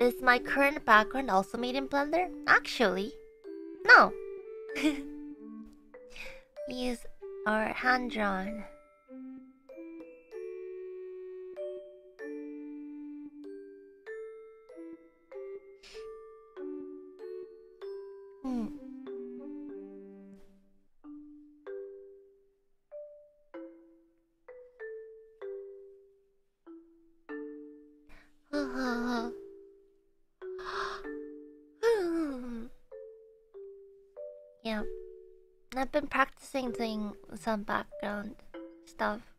Is my current background also made in Blender? Actually, no. These are hand-drawn. Yeah, I've been practicing doing some background stuff.